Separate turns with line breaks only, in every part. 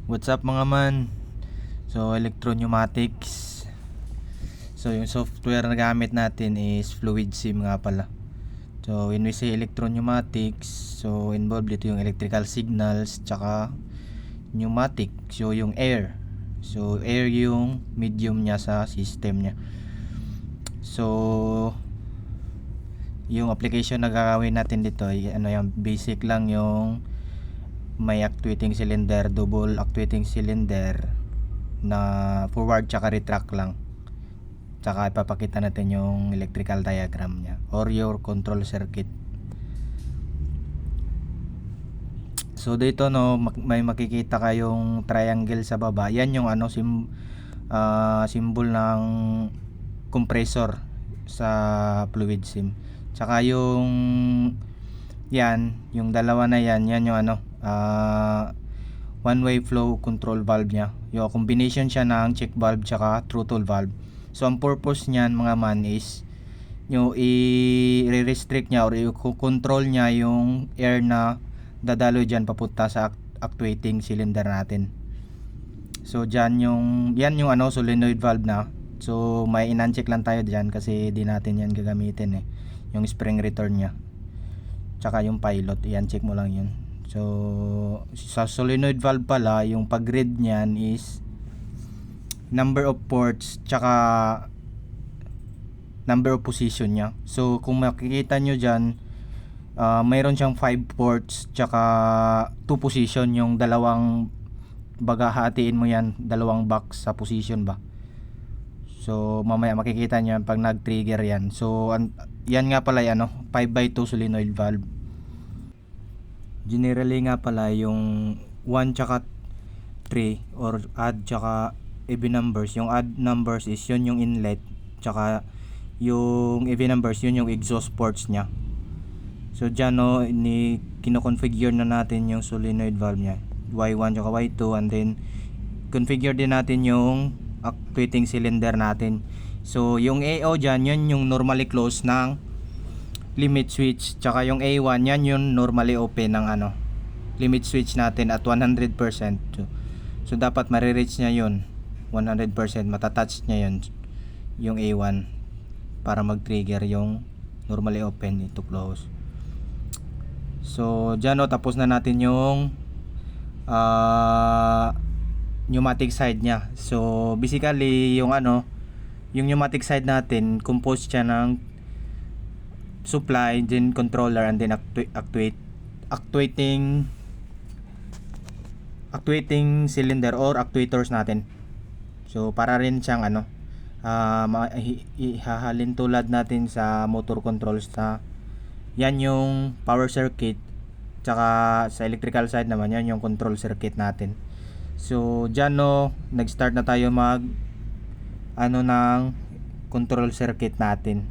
What's up mga man? So electro-pneumatics. So yung software na gamit natin is Fluid Sim nga pala. So when we say electro-pneumatics, so involved dito yung electrical signals tsaka pneumatic, so yung air. So air yung medium niya sa system niya. So yung application na gagawin natin dito ay yung basic lang, yung may actuating cylinder, double actuating cylinder na forward tsaka retract lang. Tsaka ipapakita natin yung electrical diagram nya or your control circuit. So dito may makikita kayong triangle sa baba. Yan yung symbol ng compressor sa Fluid Sim. Tsaka yung yung dalawa na yan yung one way flow control valve nya. Yung combination siya ng check valve tsaka throttle valve. So ang purpose niyan mga man is yung i-restrict nya or i-control nya yung air na dadalo dyan papunta sa actuating cylinder natin. So dyan yan yung solenoid valve na. So may in-uncheck lang tayo dyan kasi di natin yan gagamitin yung spring return nya tsaka yung pilot, i-uncheck mo lang yun. So sa solenoid valve pala, yung pag-read niyan is number of ports tsaka number of position nya. So kung makikita nyo dyan, mayroon siyang 5 ports tsaka 2 position, yung dalawang baga hatiin mo yan, dalawang box sa position ba. So mamaya makikita nyo pag nag-trigger yan. So yan nga pala 5x2 solenoid valve. Generally nga pala yung 1 tsaka 3 or odd tsaka even numbers. Yung odd numbers is yun yung inlet, tsaka yung even numbers yun yung exhaust ports nya. So dyan kino-configure na natin yung solenoid valve nya, Y1 tsaka Y2, and then configure din natin yung actuating cylinder natin. So yung AO dyan, yun yung normally close ng limit switch, tsaka yung A1 yan yung normally open ng limit switch natin at 100%. So dapat marireach nya yun 100%, matatouch nya yun yung A1 para mag-trigger yung normally open to close. So dyan tapos na natin yung pneumatic side nya. So basically yung pneumatic side natin composed siya ng supply, then controller, and then actuating cylinder or actuators natin. So para rin siyang ihahalin tulad natin sa motor controls na yan yung power circuit, tsaka sa electrical side naman yan yung control circuit natin. So dyan nag-start na tayo ng control circuit natin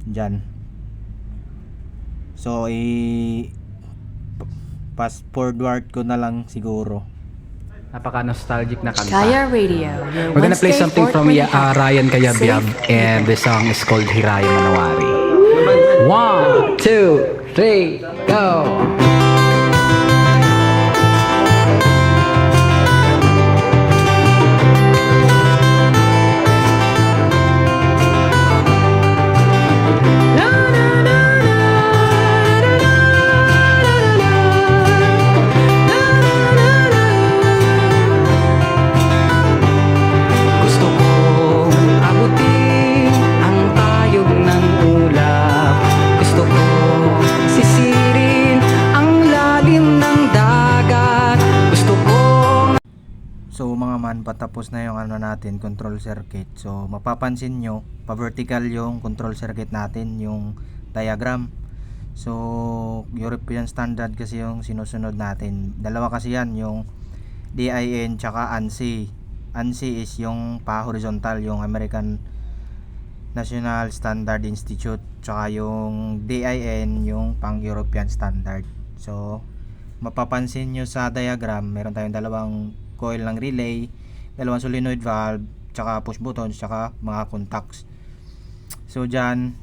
dyan. So fast forward ko na lang siguro.
Napaka-nostalgic na kanta.
Kaya Radio.
We're gonna play something from Ryan Cayabyab, and the song is called Hiraya Manawari. 1, 2, 3, go!
So mga man, patapos na yung natin control circuit. So mapapansin nyo, pa-vertical yung control circuit natin, yung diagram. So European standard kasi yung sinusunod natin. Dalawa kasi yan, yung DIN tsaka ANSI. ANSI is yung pa-horizontal, yung American National Standard Institute, tsaka yung DIN yung pang-European standard. So mapapansin nyo sa diagram, meron tayong dalawang coil ng relay, dalawang solenoid valve, tsaka push buttons, tsaka mga contacts. So dyan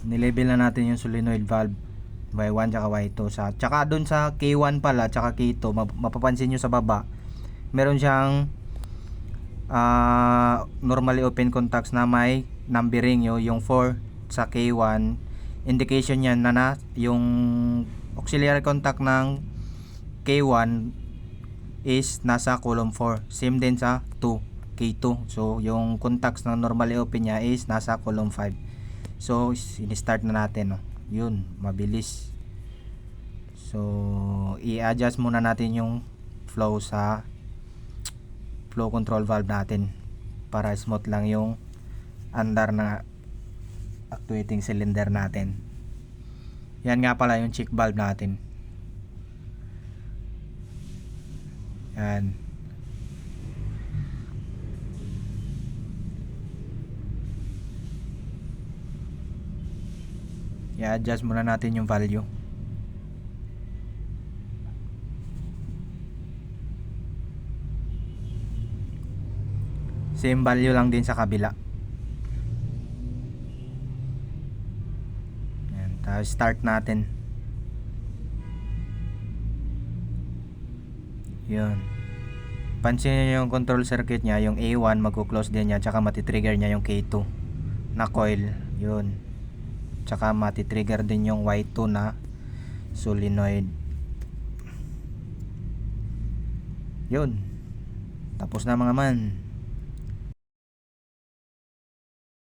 nilabel na natin yung solenoid valve Y1 tsaka Y2 tsaka doon sa K1 pala tsaka K2 mapapansin nyo sa baba meron siyang normally open contacts na may numbering yung 4 sa K1 indication yan na yung auxiliary contact ng K1 is nasa column 4 same din sa K2 so yung contacts na normally open niya is nasa column 5 so ini-start na natin yun mabilis so i-adjust muna natin yung flow sa flow control valve natin para smooth lang yung andar na actuating cylinder natin. Yan nga pala yung check valve natin. Yan. I-adjust muna natin yung value. Same value lang din sa kabila. Yan, tapos start natin. Yun. Pansin nyo yung control circuit niya, yung A1 magko-close din niya, tsaka matitrigger niya yung K2 na coil. Yun. Tsaka matitrigger din yung Y2 na solenoid. Yun. Tapos na mga man.